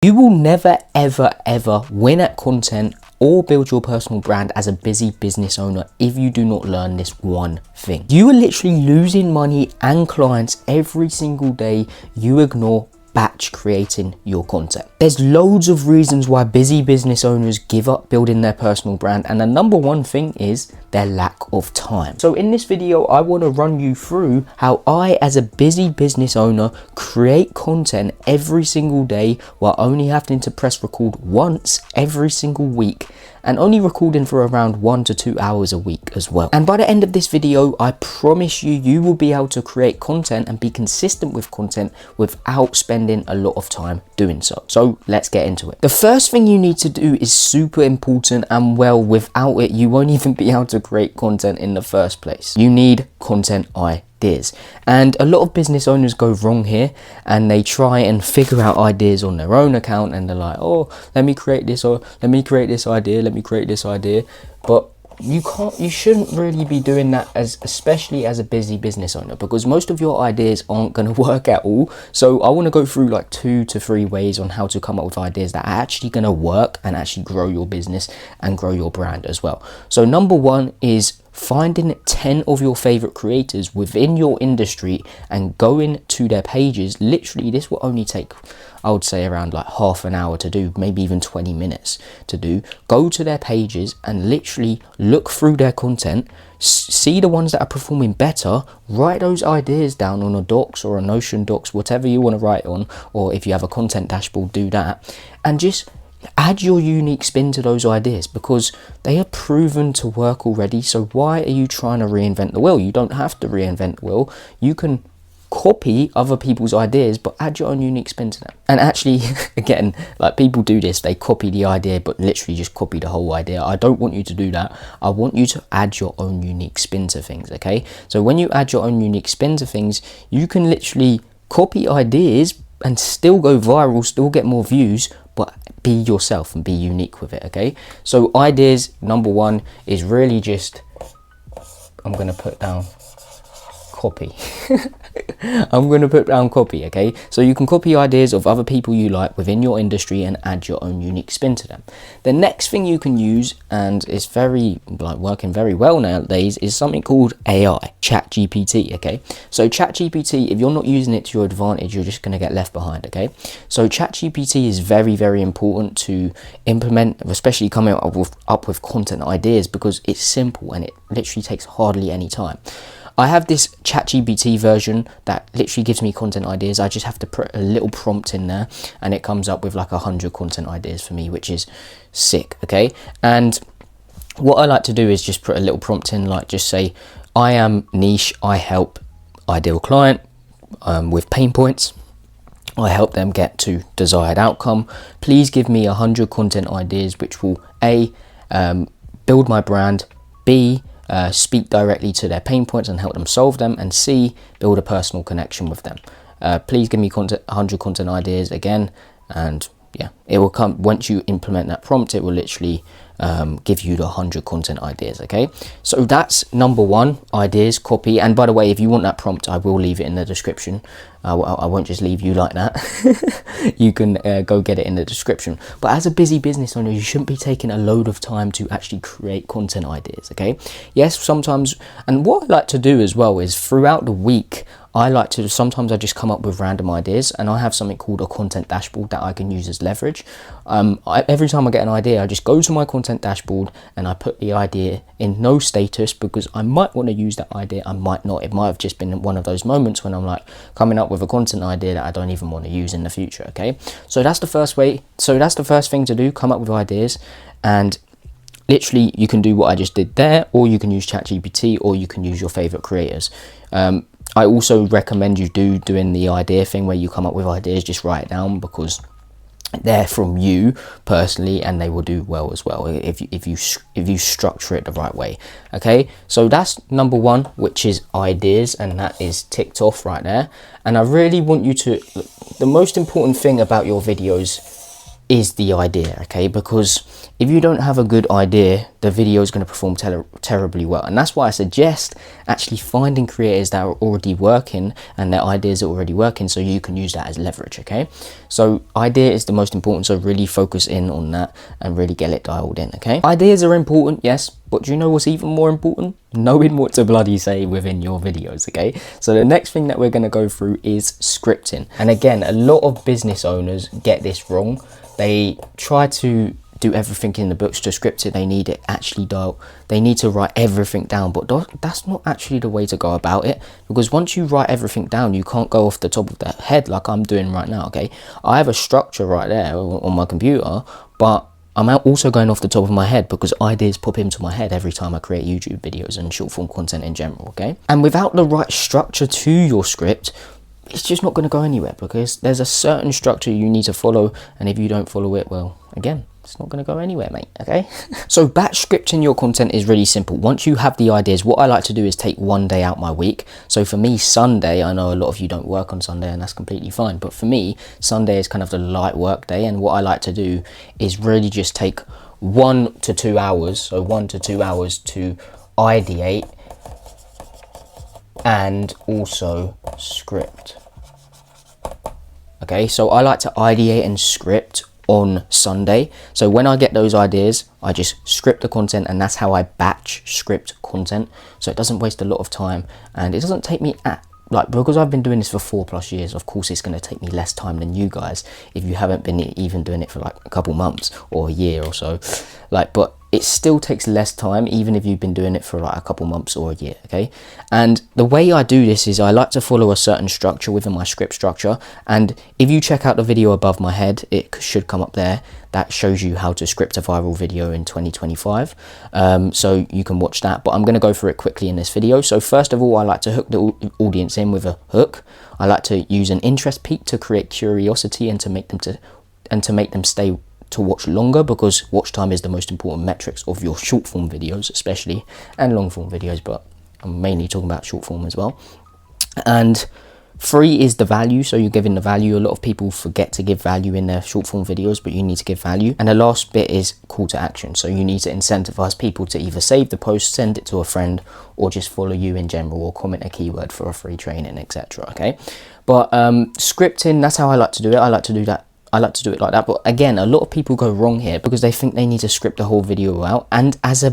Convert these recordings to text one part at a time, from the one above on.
You will never, ever win at content or build your personal brand as a busy business owner if you do not learn this one thing. You are literally losing money and clients every single day you ignore batch creating your content. There's loads of reasons why busy business owners give up building their personal brand, and the number one thing is their lack of time. So in this video, I want to run you through how I, as a busy business owner, create content every single day while only having to press record once every single week, and only recording for around 1 to 2 hours a week as well. And by the end of this video, I promise you, you will be able to create content and be consistent with content without spending a lot of time doing so. So let's get into it. The first thing you need to do is super important, and well, without it, you won't even be able to create content in the first place. You need content ideas. And a lot of business owners go wrong here, and they try and figure out ideas on their own account, and they're like, oh, let me create this, or let me create this idea, let me create this idea. But you shouldn't really be doing that, especially as a busy business owner, because most of your ideas aren't going to work at all. So I want to go through like 2 to 3 ways on how to come up with ideas that are actually going to work and actually grow your business and grow your brand as well. So number one is finding 10 of your favorite creators within your industry and going to their pages. Literally, this will only take, I would say, around like half an hour to do, maybe even 20 minutes to do. Go to their pages and literally look through their content, see the ones that are performing better, write those ideas down on a docs or a Notion docs, whatever you want to write on, or if you have a content dashboard, do that, and just add your unique spin to those ideas, because they are proven to work already. So why are you trying to reinvent the wheel? You don't have to reinvent the wheel. You can copy other people's ideas, but add your own unique spin to them. And actually, again, like, people do this, they copy the idea but literally just copy the whole idea. I don't want you to do that. I want you to add your own unique spin to things. Okay, so when you add your own unique spin to things, you can literally copy ideas and still go viral, still get more views, but be yourself and be unique with it. Okay, so ideas, number one is really just, I'm going to put down copy. I'm going to put down copy. Okay, so you can copy ideas of other people you like within your industry and add your own unique spin to them. The next thing you can use, and it's very working very well nowadays, is something called AI, ChatGPT. Okay, so ChatGPT, if you're not using it to your advantage, you're just going to get left behind. Okay, so ChatGPT is very important to implement, especially coming up with content ideas, because it's simple and it literally takes hardly any time. I have this ChatGPT version that literally gives me content ideas. I just have to put a little prompt in there and it comes up with like 100 content ideas for me, which is sick. Okay, and what I like to do is just put a little prompt in, like just say, I am niche, I help ideal client with pain points, I help them get to desired outcome. Please give me 100 content ideas which will A, build my brand, B, speak directly to their pain points and help them solve them, and C, build a personal connection with them. Please give me 100 content ideas again, and yeah, it will come once you implement that prompt. It will literally give you the 100 content ideas. Okay, so that's number one, ideas, copy. And by the way, if you want that prompt, I will leave it in the description. I won't just leave you like that. You can go get it in the description. But as a busy business owner, you shouldn't be taking a load of time to actually create content ideas. Okay, yes, sometimes, and what I like to do as well is throughout the week, sometimes I just come up with random ideas, and I have something called a content dashboard that I can use as leverage. Every time I get an idea, I just go to my content dashboard and I put the idea in no status, because I might want to use that idea, I might not. It might have just been one of those moments when I'm like coming up with a content idea that I don't even want to use in the future. Okay, so that's the first way. So that's the first thing to do, come up with ideas. And literally, you can do what I just did there, or you can use ChatGPT, or you can use your favorite creators. I also recommend you doing the idea thing where you come up with ideas, just write it down, because they're from you personally and they will do well as well if you structure it the right way. Okay, so that's number one, which is ideas, and that is ticked off right there. And I really want you to, the most important thing about your videos is the idea, okay? Because if you don't have a good idea, the video is going to perform terribly well. And that's why I suggest actually finding creators that are already working and their ideas are already working, so you can use that as leverage, okay? So idea is the most important, so really focus in on that and really get it dialed in, okay? Ideas are important, yes, but do you know what's even more important? Knowing what to bloody say within your videos, okay? So the next thing that we're going to go through is scripting. And again, a lot of business owners get this wrong. They try to do everything in the books to script it. They need it actually dialed. They need to write everything down, but that's not actually the way to go about it, because once you write everything down, you can't go off the top of the head like I'm doing right now, okay? I have a structure right there on my computer, but I'm also going off the top of my head because ideas pop into my head every time I create YouTube videos and short form content in general, okay? And without the right structure to your script, it's just not going to go anywhere, because there's a certain structure you need to follow, and if you don't follow it, well, again, it's not going to go anywhere, mate, okay? So batch scripting your content is really simple. Once you have the ideas, what I like to do is take one day out my week. So for me, Sunday, I know a lot of you don't work on Sunday, and that's completely fine, but for me, Sunday is kind of the light work day, and what I like to do is really just take 1 to 2 hours, so 1 to 2 hours to ideate and also script. Okay, so I like to ideate and script on Sunday. So when I get those ideas, I just script the content, and that's how I batch script content. So it doesn't waste a lot of time, and it doesn't take me because I've been doing this for 4+ years, of course it's going to take me less time than you guys if you haven't been even doing it for like a couple months or a year or so, but it still takes less time even if you've been doing it for like a couple months or a year, okay? And the way I do this is I like to follow a certain structure within my script structure, and if you check out the video above my head, it should come up there, that shows you how to script a viral video in 2025, so you can watch that, but I'm going to go through it quickly in this video. So first of all, I like to hook the audience in with a hook. I like to use an interest peak to create curiosity and to make them stay to watch longer, because watch time is the most important metrics of your short form videos especially, and long form videos, but I'm mainly talking about short form as well. And 3 is the value, so you're giving the value. A lot of people forget to give value in their short form videos, but you need to give value. And the last bit is call to action, so you need to incentivize people to either save the post, send it to a friend, or just follow you in general, or comment a keyword for a free training, etc. okay? But scripting, that's how I like to do it. I like to do it like that. But again, a lot of people go wrong here because they think they need to script the whole video out. And as a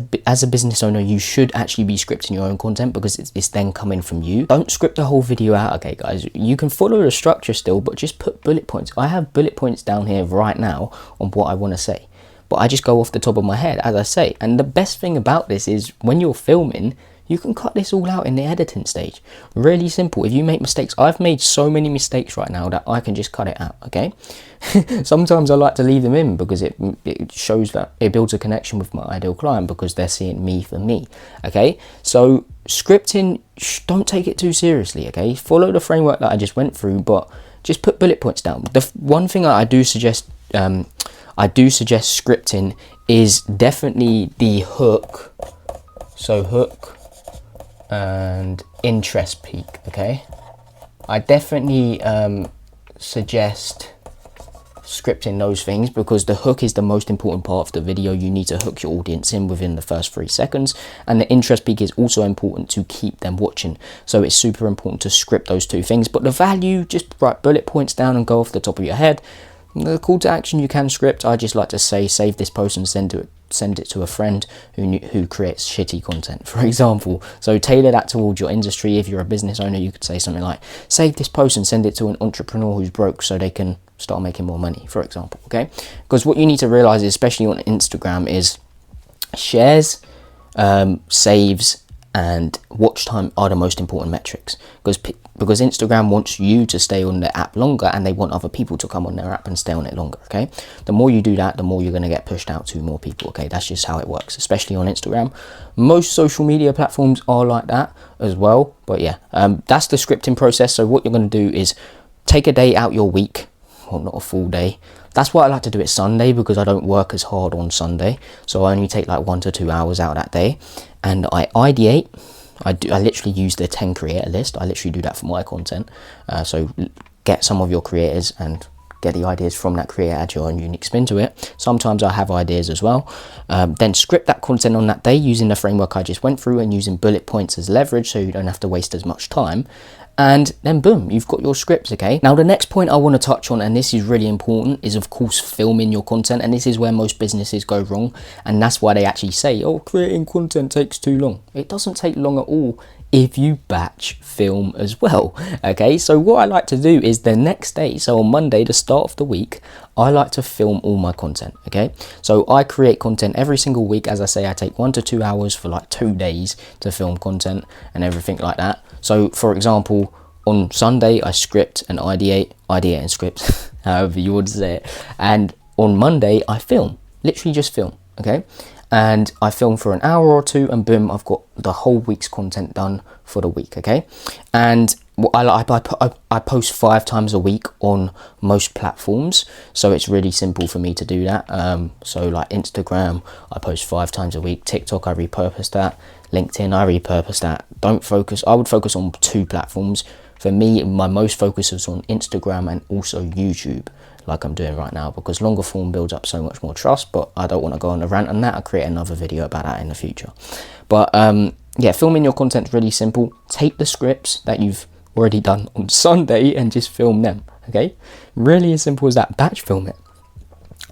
business owner, you should actually be scripting your own content, because it's then coming from you. Don't script the whole video out, okay, guys? You can follow the structure still, but just put bullet points. I have bullet points down here right now on what I want to say, but I just go off the top of my head, as I say. And the best thing about this is when you're filming, you can cut this all out in the editing stage. Really simple. If you make mistakes, I've made so many mistakes right now that I can just cut it out, okay? Sometimes I like to leave them in because it shows that it builds a connection with my ideal client, because they're seeing me for me, okay? So scripting, don't take it too seriously, okay? Follow the framework that I just went through, but just put bullet points down. The one thing I do suggest scripting is definitely the hook. So hook and interest peak, okay? I definitely suggest scripting those things, because the hook is the most important part of the video. You need to hook your audience in within the first 3 seconds, and the interest peak is also important to keep them watching. So it's super important to script those 2 things. But the value, just write bullet points down and go off the top of your head. The call to action you can script. I just like to say, save this post and send it to a friend who creates shitty content, for example. So tailor that towards your industry. If you're a business owner, you could say something like, save this post and send it to an entrepreneur who's broke so they can start making more money, for example, okay? Because what you need to realize, especially on Instagram, is shares, saves, and watch time are the most important metrics, because Instagram wants you to stay on the app longer, and they want other people to come on their app and stay on it longer, okay? The more you do that, the more you're going to get pushed out to more people, okay? That's just how it works, especially on Instagram. Most social media platforms are like that as well, but yeah, that's the scripting process. So what you're going to do is take a day out your week, well, not a full day. That's why I like to do it Sunday, because I don't work as hard on Sunday, so I only take like 1 to 2 hours out that day, and I ideate. I literally use the 10 creator list. I literally do that for my content. So get some of your creators and get the ideas from that creator, add your own unique spin to it. Sometimes I have ideas as well. Then script that content on that day using the framework I just went through and using bullet points as leverage, so you don't have to waste as much time. And then boom, you've got your scripts. Okay, now the next point I want to touch on, and this is really important, is of course filming your content. And this is where most businesses go wrong, and that's why they actually say, oh, creating content takes too long. It doesn't take long at all if you batch film as well. Okay, so what I like to do is the next day, so on Monday, the start of the week, I like to film all my content. Okay, so I create content every single week. As I say, I take 1 to 2 hours for like 2 days to film content and everything like that. So for example, on Sunday I script and ideate and script however you want to say it, and on Monday I film, literally just film. Okay, and I film for an hour or two, and boom, I've got the whole week's content done for the week. Okay, and I post 5 times a week on most platforms, so it's really simple for me to do that. So like Instagram, I post 5 times a week. TikTok, I repurpose that. LinkedIn, I repurpose that. I would focus on 2 platforms. For me, my most focus is on Instagram and also YouTube, like I'm doing right now, because longer form builds up so much more trust. But I don't want to go on a rant on that. I'll create another video about that in the future. But yeah, filming your content is really simple. Take the scripts that you've already done on Sunday and just film them. Okay, really as simple as that. Batch film it.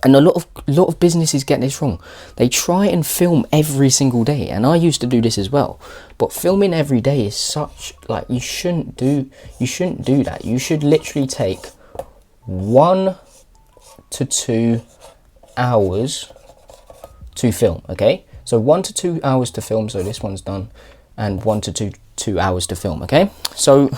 And a lot of businesses get this wrong. They try and film every single day, and I used to do this as well. But filming every day is such, like, you shouldn't do that. You should literally take 1 to 2 hours to film. Okay, so 1 to 2 hours to film. So this one's done, and 1 to 2 hours to film. Okay, so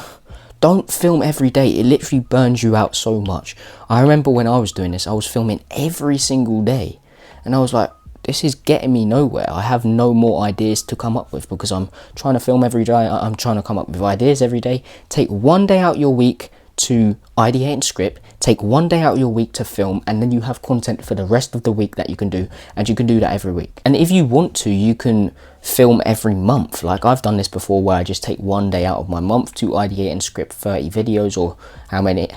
don't film every day. It literally burns you out so much. I remember when I was doing this, I was filming every single day, and I was like, this is getting me nowhere. I have no more ideas to come up with because I'm trying to film every day. I'm trying to come up with ideas every day. Take 1 day out your week to ideate and script. Take 1 day out of your week to film, and then you have content for the rest of the week that you can do, and you can do that every week. And if you want to, you can film every month. Like I've done this before, where I just take 1 day out of my month to ideate and script 30 videos, or how many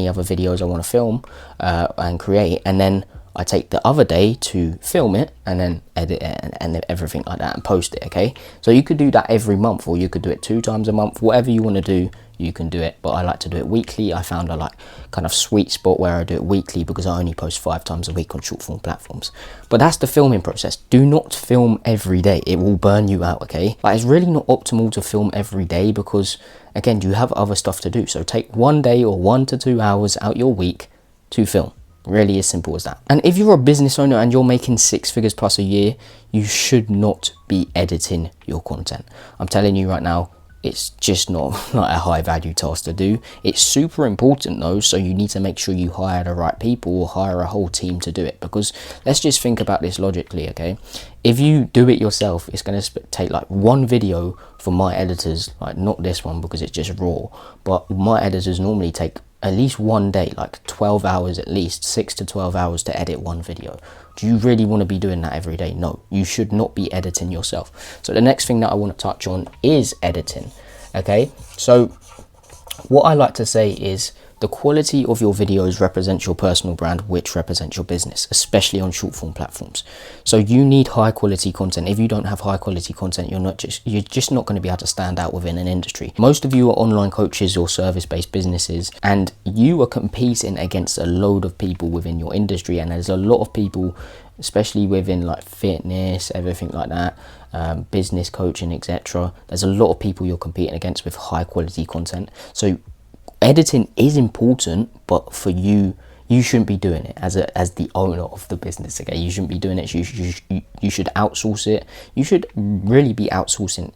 other videos I want to film and create, and then I take the other day to film it and then edit it and everything like that and post it. Okay, so you could do that every month, or you could do it 2 times a month. Whatever you want to do, you can do it, but I like to do it weekly. I found a kind of sweet spot where I do it weekly, because I only post 5 times a week on short form platforms. But that's the filming process. Do not film every day. It will burn you out. Okay, like, it's really not optimal to film every day, because again, you have other stuff to do. So take 1 day or 1 to 2 hours out your week to film. Really as simple as that. And if you're a business owner and you're making 6 figures plus a year, you should not be editing your content. I'm telling you right now, it's just not a high value task to do. It's super important though, so you need to make sure you hire the right people or hire a whole team to do it. Because let's just think about this logically, okay? If you do it yourself, it's going to take like 1 video for my editors, like not this one because it's just raw, but my editors normally take at least 1 day, like 12 hours at least, 6 to 12 hours to edit 1 video. Do you really want to be doing that every day? No, you should not be editing yourself. So the next thing that I want to touch on is editing. Okay, so what I like to say is the quality of your videos represents your personal brand, which represents your business, especially on short form platforms. So you need high quality content. If you don't have high quality content, you're just not going to be able to stand out within an industry. Most of you are online coaches or service-based businesses, and you are competing against a load of people within your industry. And there's a lot of people, especially within like fitness, everything like that, business coaching, etc. There's a lot of people you're competing against with high quality content. So editing is important, but for you shouldn't be doing it as the owner of the business. Okay, you shouldn't be doing it. You should outsource it. You should really be outsourcing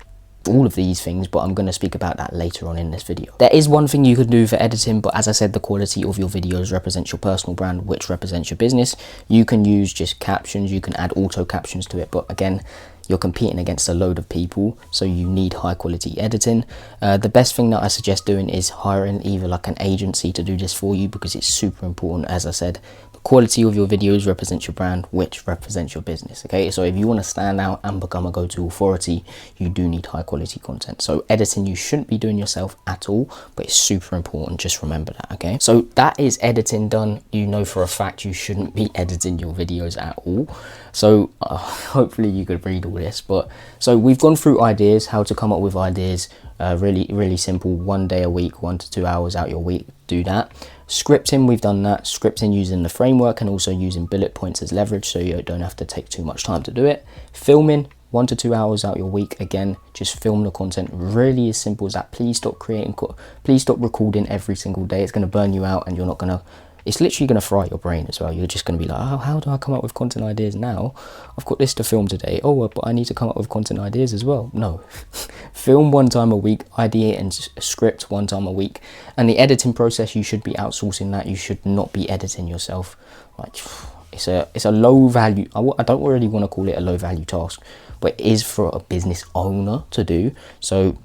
all of these things, but I'm going to speak about that later on in this video. There is one thing you could do for editing, but as I said, the quality of your videos represents your personal brand, which represents your business. You can use just captions, you can add auto captions to it, but again, you're competing against a load of people, so you need high quality editing. The best thing that I suggest doing is hiring either like an agency to do this for you, because it's super important. As I said, quality of your videos represents your brand, which represents your business. Okay, so if you want to stand out and become a go-to authority, you do need high quality content. So editing, you shouldn't be doing yourself at all, but it's super important. Just remember that. Okay, so that is editing done. You know for a fact you shouldn't be editing your videos at all. So hopefully you could read all this. But so we've gone through ideas, how to come up with ideas. Really simple. 1 day a week, 1 to 2 hours out your week, do that. Scripting, we've done that. Scripting using the framework and also using bullet points as leverage, so you don't have to take too much time to do it. Filming, 1 to 2 hours out your week. Again, just film the content. Really as simple as that. Please stop recording every single day. It's going to burn you out, and you're not going to, it's literally going to fry your brain as well. You're just going to be like, oh, how do I come up with content ideas now? I've got this to film today. Oh, but I need to come up with content ideas as well. No. Film 1 time a week, ideate and script 1 time a week. And the editing process, you should be outsourcing that. You should not be editing yourself. Like, it's a low value, I don't really want to call it a low value task, but it is for a business owner to do. So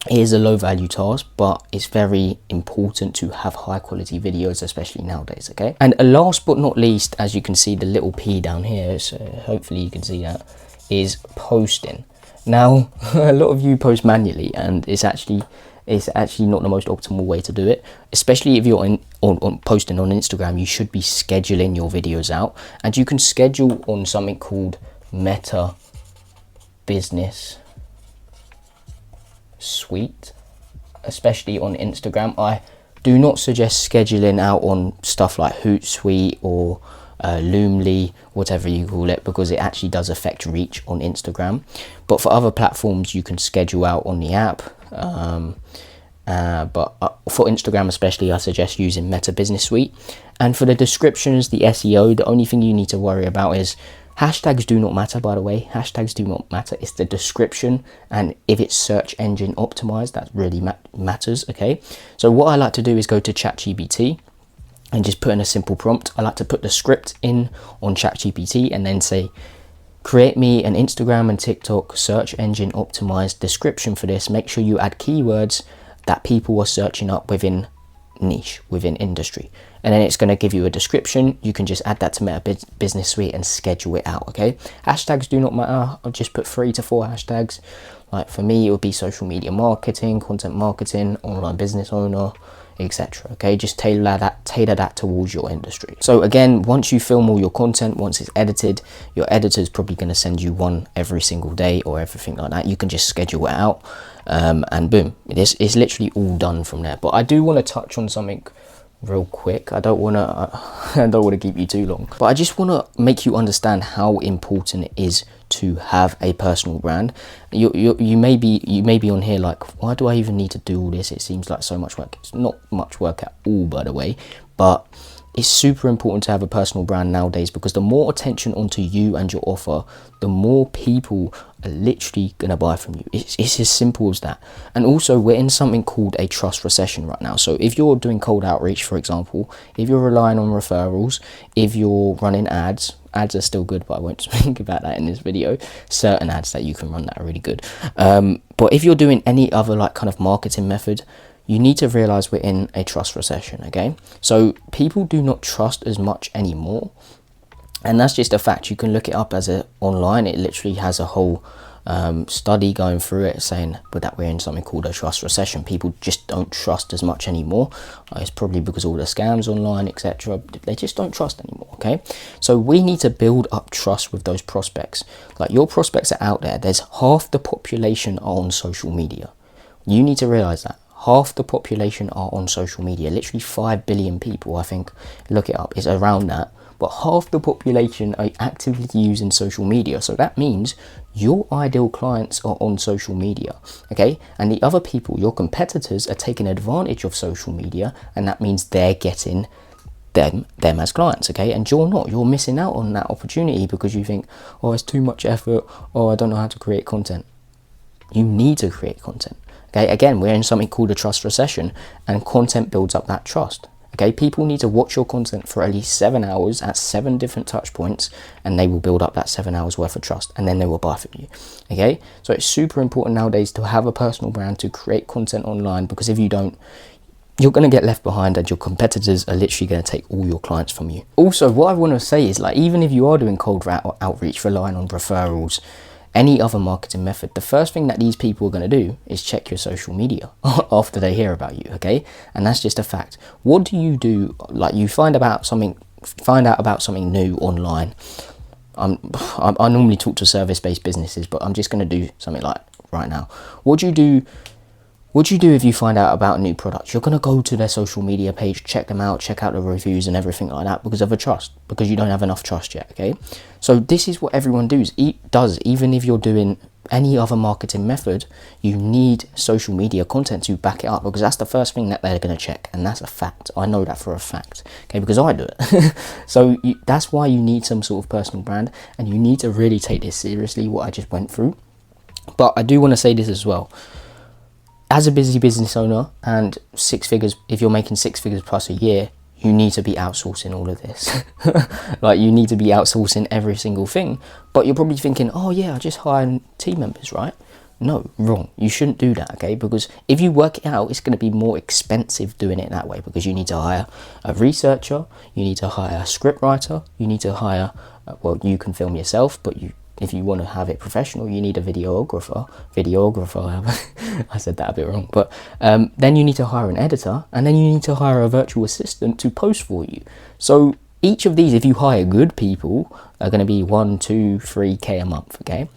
it is a low value task, but it's very important to have high quality videos, especially nowadays. Okay, and last but not least, as you can see the little P down here, so hopefully you can see that, is posting. Now a lot of you post manually, and it's actually not the most optimal way to do it, especially if you're on posting on Instagram. You should be scheduling your videos out, and you can schedule on something called Meta Business Suite, especially on Instagram. I do not suggest scheduling out on stuff like Hootsuite or Loomly, whatever you call it, because it actually does affect reach on Instagram. But for other platforms, you can schedule out on the app. But for Instagram especially, I suggest using Meta Business Suite. And for the descriptions, the SEO, the only thing you need to worry about is hashtags do not matter, by the way. Hashtags do not matter. It's the description, and if it's search engine optimized, that really matters. Okay, so what I like to do is go to ChatGPT and just put in a simple prompt. I like to put the script in on ChatGPT and then say, create me an Instagram and TikTok search engine optimized description for this. Make sure you add keywords that people are searching up within niche, within industry. And then it's going to give you a description. You can just add that to Meta Business Suite and schedule it out. Okay, hashtags do not matter. I'll just put 3 to 4 hashtags. Like for me, it would be social media marketing, content marketing, online business owner, etc. Okay, just tailor that towards your industry. So again, once you film all your content, once it's edited, your editor's probably going to send you one every single day or everything like that. You can just schedule it out, and boom, it's literally all done from there. But I do want to touch on something real quick. I don't want to keep you too long, but I just want to make you understand how important it is to have a personal brand. You may be on here like, why do I even need to do all this? It seems like so much work. It's not much work at all, by the way, but it's super important to have a personal brand nowadays, because the more attention onto you and your offer, the more people are literally gonna buy from you. It's as simple as that. And also, we're in something called a trust recession right now. So if you're doing cold outreach, for example, if you're relying on referrals, if you're running ads are still good, but I won't speak about that in this video. Certain ads that you can run that are really good. But if you're doing any other like kind of marketing method, you need to realize we're in a trust recession. Okay, so people do not trust as much anymore, and that's just a fact. You can look it up online. It literally has a whole study going through it saying that we're in something called a trust recession. People just don't trust as much anymore. It's probably because all the scams online, etc. They just don't trust anymore. Okay, so we need to build up trust with those prospects. Like, your prospects are out there. There's half the population are on social media. You need to realize that half the population are on social media. Literally 5 billion people, I think. Look it up. It's around that. But half the population are actively using social media. So that means your ideal clients are on social media, okay? And the other people, your competitors, are taking advantage of social media, and that means they're getting them as clients, okay? And you're not. You're missing out on that opportunity because you think, oh, it's too much effort. Oh, I don't know how to create content. You need to create content, okay? Again, we're in something called a trust recession, and content builds up that trust. Okay, people need to watch your content for at least 7 hours at 7 different touch points, and they will build up that 7 hours worth of trust, and then they will buy from you. Okay, so it's super important nowadays to have a personal brand, to create content online, because if you don't, you're going to get left behind, and your competitors are literally going to take all your clients from you. Also, what I want to say is, like, even if you are doing cold outreach, relying on referrals, any other marketing method, the first thing that these people are going to do is check your social media after they hear about you, okay? And that's just a fact. What do you do? Like, you find out about something new online. I normally talk to service-based businesses, but I'm just going to do something like right now. What do you do if you find out about a new product? You're going to go to their social media page, check them out, check out the reviews and everything like that, because of a trust, because you don't have enough trust yet, okay? So this is what everyone does. Even if you're doing any other marketing method, you need social media content to back it up, because that's the first thing that they're going to check, and that's a fact. I know that for a fact, okay, because I do it. So that's why you need some sort of personal brand, and you need to really take this seriously, what I just went through. But I do want to say this as well. As a busy business owner, and if you're making 6 figures plus a year, you need to be outsourcing all of this. Like, you need to be outsourcing every single thing. But you're probably thinking, oh yeah, I just hire team members, right? No, wrong. You shouldn't do that, okay? Because if you work it out, it's going to be more expensive doing it that way, because you need to hire a researcher, you need to hire a script writer, you need to hire, well, you can film yourself, but if you want to have it professional, you need a videographer, I said that a bit wrong, but then you need to hire an editor, and then you need to hire a virtual assistant to post for you. So each of these, if you hire good people, are going to be 1, 2, 3K a month, okay?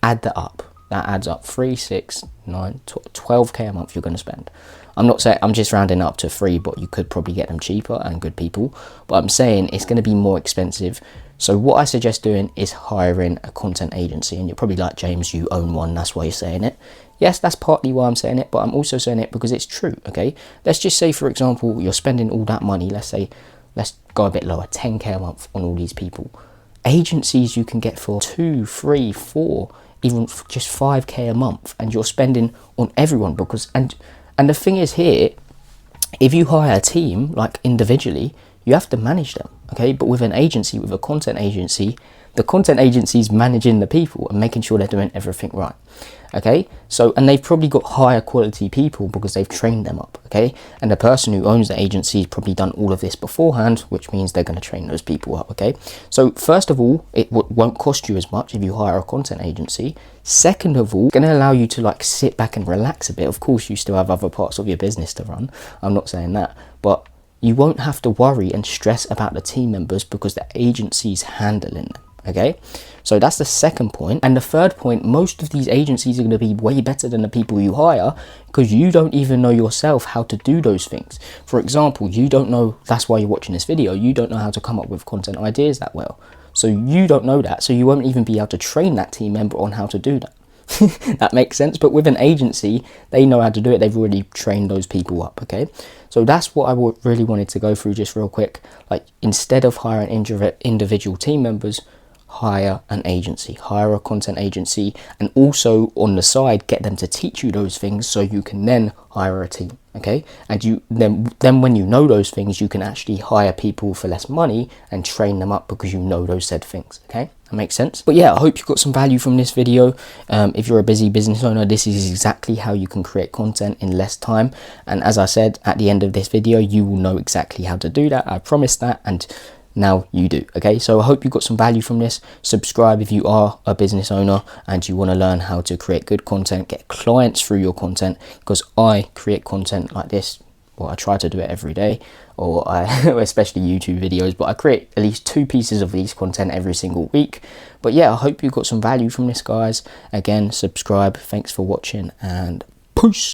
Add that up. That adds up 3, 6, 9, 12K a month you're going to spend. I'm not saying, I'm just rounding up to 3, but you could probably get them cheaper and good people. But I'm saying it's going to be more expensive. So what I suggest doing is hiring a content agency. And you're probably like, James, you own one, that's why you're saying it. Yes, that's partly why I'm saying it, but I'm also saying it because it's true, okay? Let's just say, for example, you're spending all that money. Let's go a bit lower, 10K a month on all these people. Agencies you can get for 2, 3, 4, even just 5K a month, and you're spending on everyone, because and the thing is here, if you hire a team, like individually, you have to manage them, okay? But with an agency, with a content agency, the content agency is managing the people and making sure they're doing everything right, okay? So, and they've probably got higher quality people because they've trained them up, okay? And the person who owns the agency has probably done all of this beforehand, which means they're going to train those people up, okay? So first of all, it won't cost you as much if you hire a content agency. Second of all, it's going to allow you to like sit back and relax a bit. Of course, you still have other parts of your business to run. I'm not saying that, but you won't have to worry and stress about the team members because the agency's handling them. Okay, so that's the second point. And the third point, most of these agencies are going to be way better than the people you hire because you don't even know yourself how to do those things. For example, you don't know, that's why you're watching this video, you don't know how to come up with content ideas that well. So you don't know that, so you won't even be able to train that team member on how to do that. That makes sense. But with an agency, they know how to do it. They've already trained those people up, okay? So that's what I really wanted to go through just real quick. Like, instead of hiring individual team members, hire an agency, hire a content agency, and also on the side get them to teach you those things so you can then hire a team, okay? And you then when you know those things, you can actually hire people for less money and train them up because you know those said things, okay? That makes sense. But yeah, I hope you got some value from this video. If you're a busy business owner, this is exactly how you can create content in less time. And as I said at the end of this video, you will know exactly how to do that. I promise that. And now you do, okay? So I hope you got some value from this. Subscribe if you are a business owner and you want to learn how to create good content, get clients through your content, because I create content like this. Well, I try to do it every day, or especially YouTube videos, but I create at least 2 pieces of these content every single week. But yeah, I hope you got some value from this, guys. Again, subscribe. Thanks for watching, and peace.